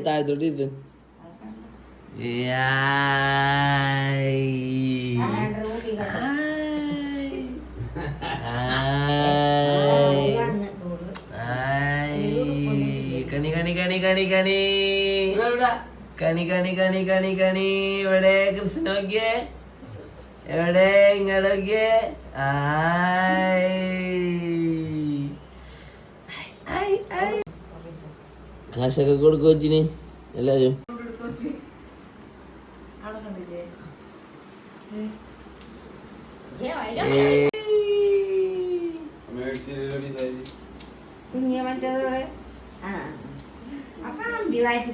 താഴത്തോട്ട് ഇത് കണി കണി കണി കണി കണി കണി കണി കണി കണി കണി എവിടെ കൃഷ്ണ നോക്കിയേ എവിടെ ഇങ്ങോട്ടൊക്കെ കാശൊക്കെ കൊടുക്കും കൊച്ചിന് എല്ലാരും കുഞ്ഞ മറ്റേതോടെ അപ്പൊ അമ്പിവായിട്ട്